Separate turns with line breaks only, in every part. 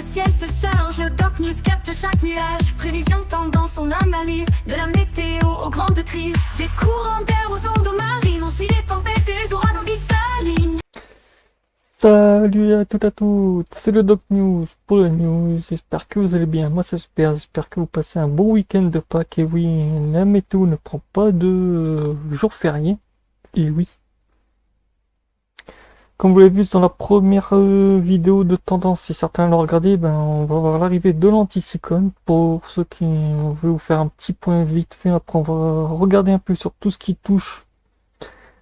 ciel se charge, le Doc News capte chaque nuage. Prévision, tendance, on analyse. De la météo aux grandes crises. Des courants d'air aux ondes marines. On suit les tempêtes et les ouragans qui s'alignent.
Salut à toutes, c'est le Doc News pour la news, j'espère que vous allez bien, moi ça j'espère que vous passez un bon week-end de Pâques, et oui, la météo ne prend pas de jour férié, et oui. Comme vous l'avez vu dans la première vidéo de tendance, si certains l'ont regardé, ben on va voir l'arrivée de l'anticyclone. Pour ceux qui on veut vous faire un petit point vite fait, après on va regarder un peu sur tout ce qui touche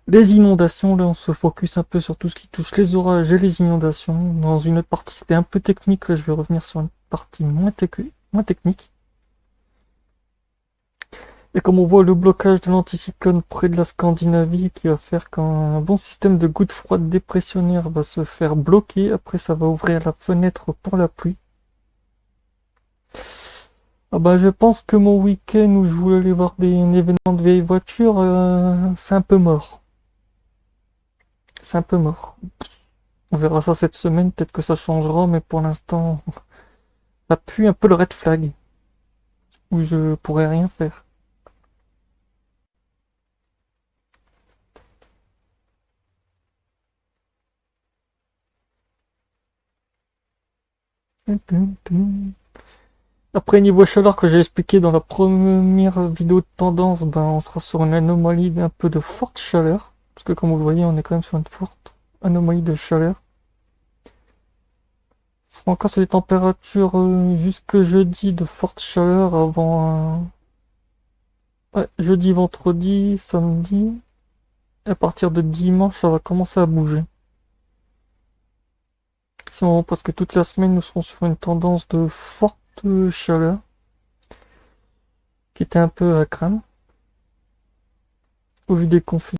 les inondations. Là on se focus un peu sur tout ce qui touche les orages et les inondations. Dans une autre partie c'était un peu technique, là je vais revenir sur une partie moins technique. Et comme on voit le blocage de l'anticyclone près de la Scandinavie qui va faire qu'un bon système de gouttes froides dépressionnaires va se faire bloquer. Après ça va ouvrir la fenêtre pour la pluie. Ah bah je pense que mon week-end où je voulais aller voir un événement de vieilles voitures, c'est un peu mort. C'est un peu mort. On verra ça cette semaine, peut-être que ça changera, mais pour l'instant, ça pue un peu le red flag. Où je pourrais rien faire. Après, niveau chaleur que j'ai expliqué dans la première vidéo de tendance, ben on sera sur une anomalie d'un peu de forte chaleur. Parce que comme vous le voyez, on est quand même sur une forte anomalie de chaleur. Ce sera encore sur des températures jusque jeudi de forte chaleur avant ouais, jeudi, vendredi, samedi. Et à partir de dimanche, ça va commencer à bouger. Sinon, parce que toute la semaine, nous serons sur une tendance de forte chaleur. Qui était un peu à craindre. Au vu des conflits.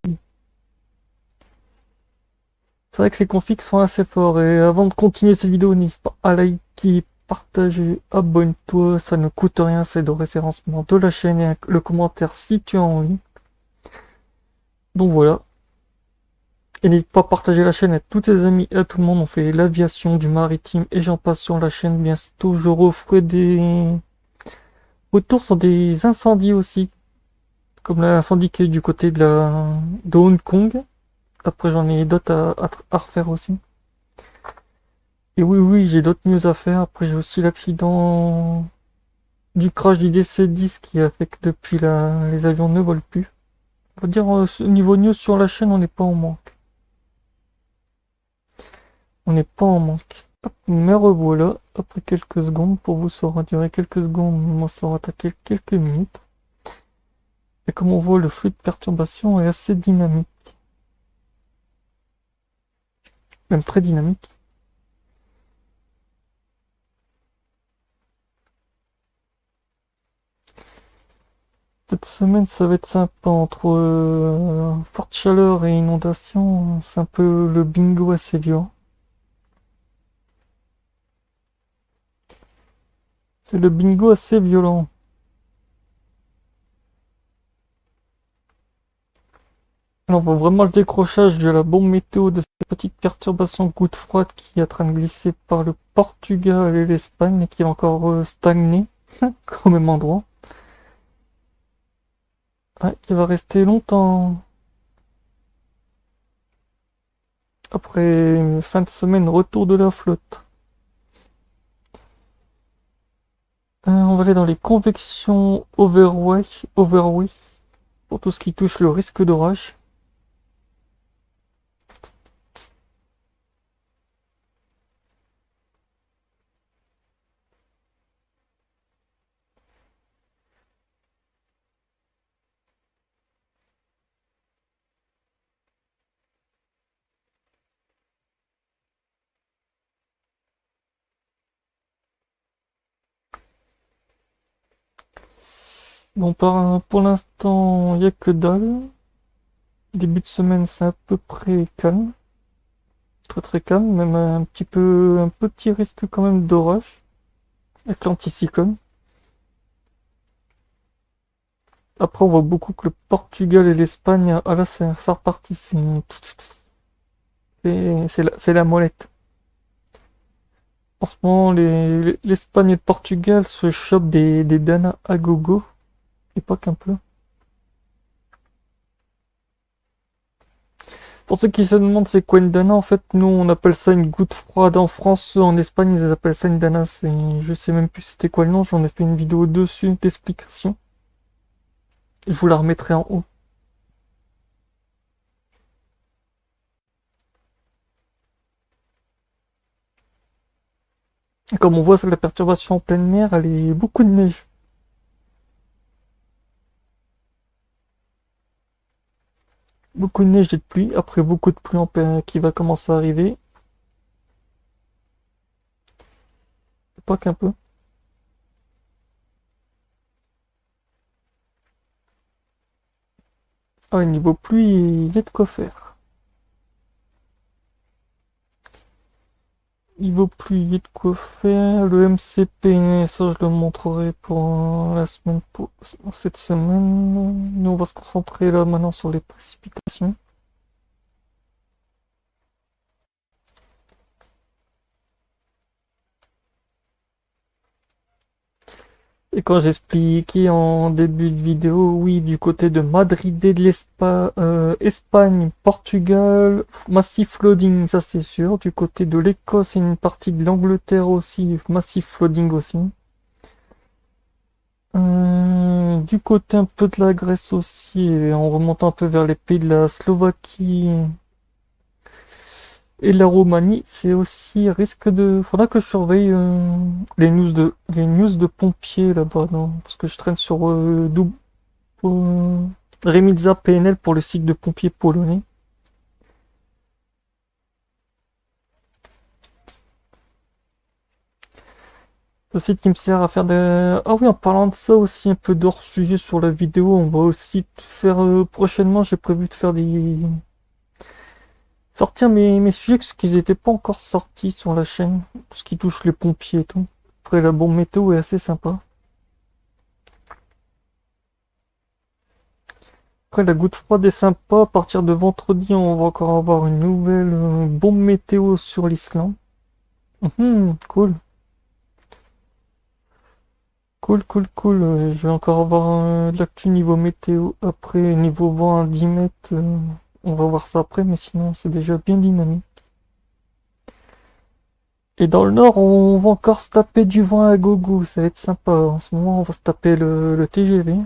C'est vrai que les conflits sont assez forts. Et avant de continuer cette vidéo, n'hésite pas à liker, partager, abonne-toi. Ça ne coûte rien, c'est de référencement de la chaîne et le commentaire si tu as envie. Donc voilà. Et n'hésite pas à partager la chaîne à tous tes amis et à tout le monde. On fait l'aviation, du maritime et j'en passe sur la chaîne. Bientôt, je referai des retours sur des incendies aussi. Comme l'incendie qui est du côté de Hong Kong. Après, j'en ai d'autres à refaire aussi. Et oui, j'ai d'autres news à faire. Après, j'ai aussi l'accident du crash du DC-10 qui a fait que depuis les avions ne volent plus. On va dire, niveau news sur la chaîne, on n'est pas en manque. On n'est pas en manque. Hop, me revoilà après quelques secondes. Pour vous, ça aura duré quelques secondes. Moi, ça aura attaqué quelques minutes. Et comme on voit, le flux de perturbation est assez dynamique. Même très dynamique. Cette semaine, ça va être sympa entre forte chaleur et inondation. C'est un peu le bingo assez violent. C'est le bingo assez violent. Alors, on voit vraiment le décrochage de la bombe météo de cette petite perturbation goutte froide qui est en train de glisser par le Portugal et l'Espagne et qui va encore stagner au même endroit. Ouais, qui va rester longtemps. Après une fin de semaine, retour de la flotte. On va aller dans les convections overway, pour tout ce qui touche le risque d'orage. Bon, pour l'instant, il n'y a que dalle. Début de semaine, c'est à peu près calme. Très très calme, même un petit risque quand même d'orage. Avec l'anticyclone. Après, on voit beaucoup que le Portugal et l'Espagne, ah là, ça repartit. C'est la molette. En ce moment, l'Espagne et le Portugal se chopent des danas à gogo. Et pas qu'un peu. Pour ceux qui se demandent c'est quoi une dana, en fait, nous on appelle ça une goutte froide en France. En Espagne, ils appellent ça une dana. Je sais même plus c'était quoi le nom. J'en ai fait une vidéo dessus d'explication. Je vous la remettrai en haut. Et comme on voit, c'est la perturbation en pleine mer, elle est beaucoup de neige. Beaucoup de neige et de pluie. Après, beaucoup de pluie qui va commencer à arriver. Pas qu'un peu. Ah, niveau pluie, il y a de quoi faire. Niveau pluie, il y a de quoi faire. Le MCP, ça je le montrerai pour la semaine, pour cette semaine. Nous, on va se concentrer là maintenant sur les précipitations. Et quand j'expliquais en début de vidéo, oui, du côté de Madrid et de Espagne, Portugal, massif flooding, ça c'est sûr. Du côté de l'Écosse et une partie de l'Angleterre aussi, massif flooding aussi. Du côté un peu de la Grèce aussi, et en remontant un peu vers les pays de la Slovaquie et de la Roumanie, c'est aussi risque de. Faudra que je surveille les news de pompiers là-bas, non? Parce que je traîne sur Remidza PNL pour le site de pompiers polonais. Le site qui me sert à faire des. Ah oui, en parlant de ça aussi, un peu d'hors sujet sur la vidéo, on va aussi faire prochainement, j'ai prévu de faire des. Sortir mes sujets parce qu'ils n'étaient pas encore sortis sur la chaîne, tout ce qui touche les pompiers et tout. Après, la bombe météo est assez sympa. Après, la goutte froide est sympa. À partir de vendredi, on va encore avoir une nouvelle bombe météo sur l'Islande. Cool. Cool, cool, cool. Je vais encore avoir de l'actu niveau météo. Après, niveau vent à 10 mètres, on va voir ça après, mais sinon, c'est déjà bien dynamique. Et dans le nord, on va encore se taper du vent à gogo. Ça va être sympa. En ce moment, on va se taper le TGV.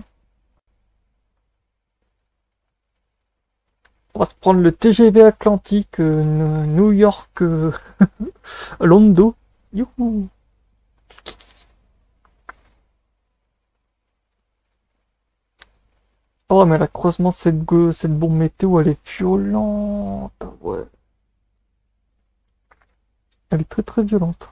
On va se prendre le TGV Atlantique, New York, Londo. Youhou! Oh, mais la croisement de cette bombe météo, elle est violente. Ouais. Elle est très très violente.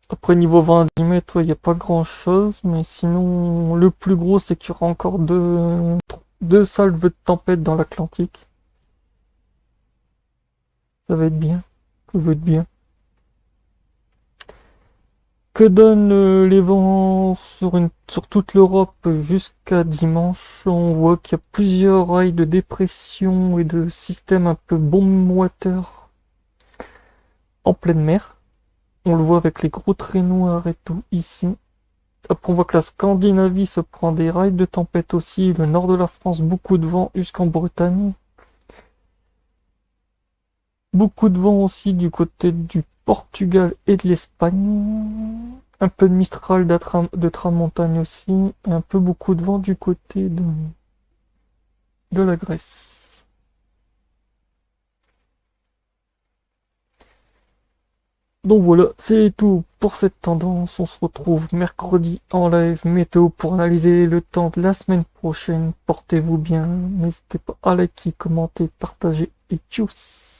Après, niveau 20 mm, il n'y a pas grand chose, mais sinon, le plus gros, c'est qu'il y aura encore deux salves de tempête dans l'Atlantique. Ça va être bien. Ça va être bien. Que donnent les vents sur toute l'Europe jusqu'à dimanche? On voit qu'il y a plusieurs rails de dépression et de systèmes un peu bomb water en pleine mer. On le voit avec les gros traits noirs et tout ici. Après, on voit que la Scandinavie se prend des rails de tempête aussi. Le nord de la France, beaucoup de vent jusqu'en Bretagne. Beaucoup de vent aussi du côté du Portugal et de l'Espagne. Un peu de Mistral de Tramontagne aussi. Et un peu beaucoup de vent du côté de la Grèce. Donc voilà, c'est tout pour cette tendance. On se retrouve mercredi en live météo pour analyser le temps de la semaine prochaine. Portez-vous bien. N'hésitez pas à liker, commenter, partager et tchuss!